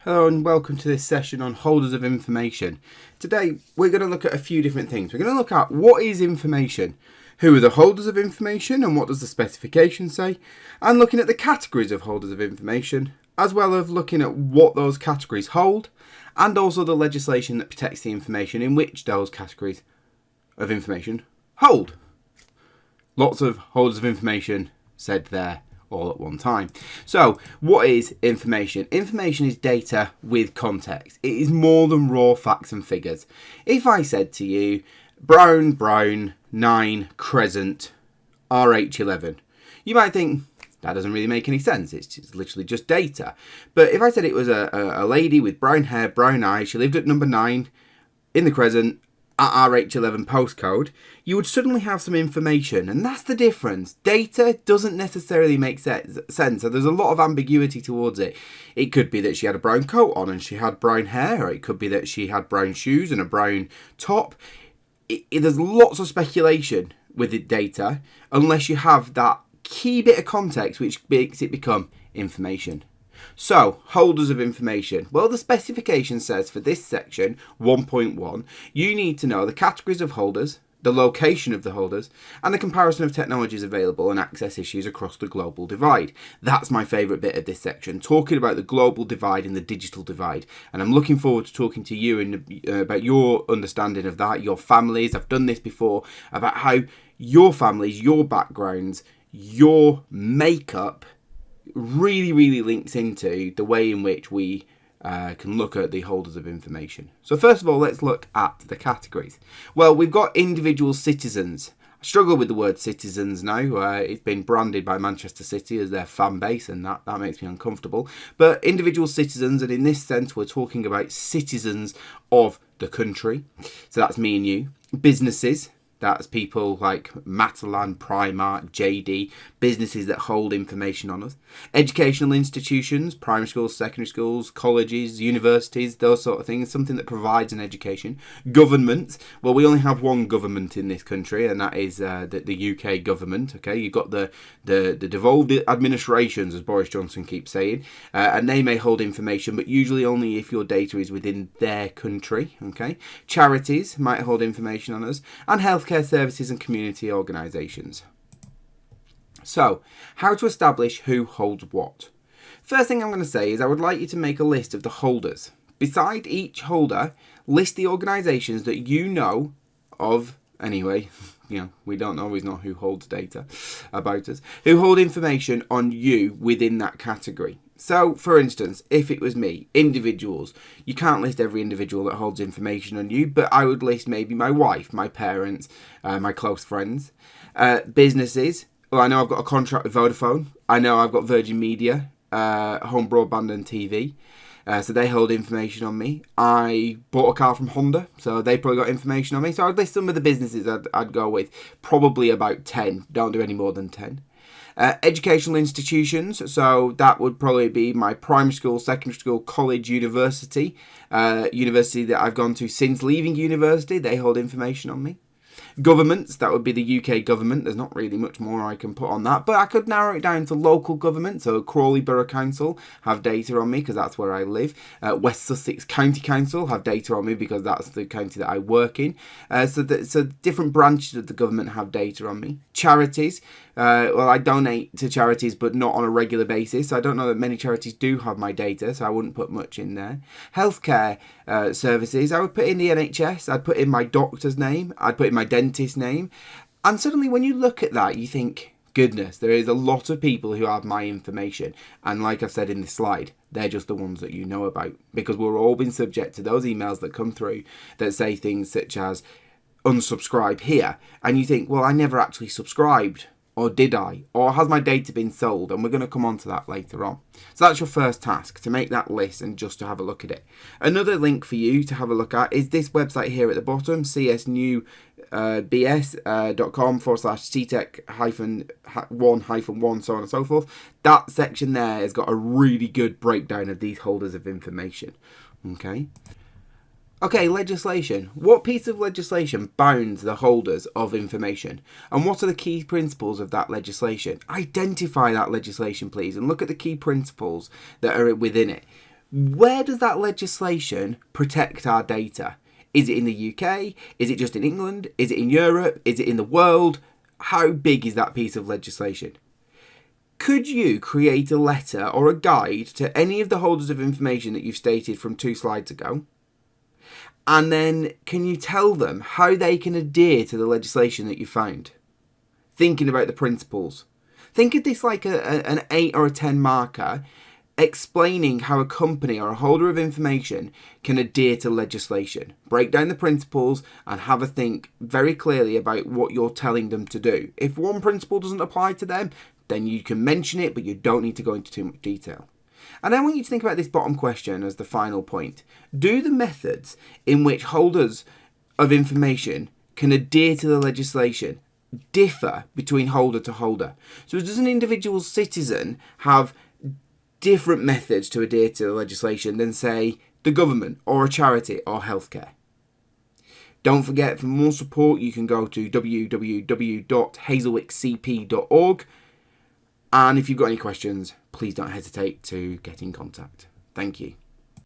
Hello and welcome to this session on holders of information. Today we're going to look at a few different things. We're going to look at what is information, who are the holders of information and what does the specification say, and looking at the categories of holders of information, as well as looking at what those categories hold, and also the legislation that protects the information in which those categories of information hold. Lots of holders of information said there all at one time. So, what is information? Information is data with context. It is more than raw facts and figures. If I said to you, Brown, 9, Crescent, RH11, you might think, that doesn't really make any sense. It's literally just data. But if I said it was a lady with brown hair, brown eyes, she lived at number 9 in the Crescent, at RH11 postcode, you would suddenly have some information, and that's the difference. Data doesn't necessarily make sense, so there's a lot of ambiguity towards it. It could be that she had a brown coat on and she had brown hair, or it could be that she had brown shoes and a brown top. There's lots of speculation with the data, unless you have that key bit of context which makes it become information. So, holders of information. Well, the specification says for this section, 1.1, you need to know the categories of holders, the location of the holders, and the comparison of technologies available and access issues across the global divide. That's my favourite bit of this section, talking about the global divide and the digital divide. And I'm looking forward to talking to you about your understanding of that, your families. I've done this before, about how your families, your backgrounds, your makeup really links into the way in which we can look at the holders of information. So first of all, let's look at the categories. Well, we've got individual citizens. I struggle with the word citizens now. It's been branded by Manchester City as their fan base, and that makes me uncomfortable. But individual citizens, and in this sense, we're talking about citizens of the country. So that's me and you. Businesses. That's people like Matalan, Primark, JD, businesses that hold information on us. Educational institutions, primary schools, secondary schools, colleges, universities, those sort of things, something that provides an education. Governments, well, we only have one government in this country, and that is the UK government, okay? You've got the devolved administrations, as Boris Johnson keeps saying, and they may hold information, but usually only if your data is within their country, okay? Charities might hold information on us, and healthcare services and community organisations. So, how to establish who holds what? First thing I'm going to say is I would like you to make a list of the holders. Beside each holder, list the organisations that you know of anyway. You know, we don't always know who holds data about us, who hold information on you within that category. So, for instance, if it was me, individuals, you can't list every individual that holds information on you, but I would list maybe my wife, my parents, my close friends. Businesses, well, I know I've got a contract with Vodafone. I know I've got Virgin Media, home broadband and TV. So they hold information on me. I bought a car from Honda, so they probably got information on me. So I'd list some of the businesses I'd go with. Probably about 10. Don't do any more than 10. Educational institutions, so that would probably be my primary school, secondary school, college, university. University that I've gone to since leaving university, they hold information on me. Governments, that would be the UK government. There's not really much more I can put on that, but I could narrow it down to local government. So Crawley Borough Council have data on me because that's where I live. West Sussex County Council have data on me because that's the county that I work in. So different branches of the government have data on me. Charities, well, I donate to charities, but not on a regular basis. I don't know that many charities do have my data, so I wouldn't put much in there. Healthcare services, I would put in the NHS. I'd put in my doctor's name. I'd put in my dentist's name. And suddenly when you look at that, you think, goodness, there is a lot of people who have my information. And like I've said in this slide, they're just the ones that you know about, because we've all been subject to those emails that come through that say things such as unsubscribe here. And you think, well, I never actually subscribed. Or did I? Or has my data been sold? And we're going to come on to that later on. So that's your first task, to make that list and just to have a look at it. Another link for you to have a look at is this website here at the bottom, csnewbs.com/ctech-1-1, so on and so forth. That section there has got a really good breakdown of these holders of information. Okay. Okay, legislation. What piece of legislation bounds the holders of information? And what are the key principles of that legislation? Identify that legislation, please, and look at the key principles that are within it. Where does that legislation protect our data? Is it in the UK? Is it just in England? Is it in Europe? Is it in the world? How big is that piece of legislation? Could you create a letter or a guide to any of the holders of information that you've stated from 2 slides ago? And then can you tell them how they can adhere to the legislation that you found? Thinking about the principles. Think of this like an 8 or a 10 marker, explaining how a company or a holder of information can adhere to legislation. Break down the principles and have a think very clearly about what you're telling them to do. If one principle doesn't apply to them, then you can mention it, but you don't need to go into too much detail. And I want you to think about this bottom question as the final point. Do the methods in which holders of information can adhere to the legislation differ between holder to holder? So does an individual citizen have different methods to adhere to the legislation than, say, the government or a charity or healthcare? Don't forget, for more support, you can go to www.hazelwickcp.org. And if you've got any questions, please don't hesitate to get in contact. Thank you.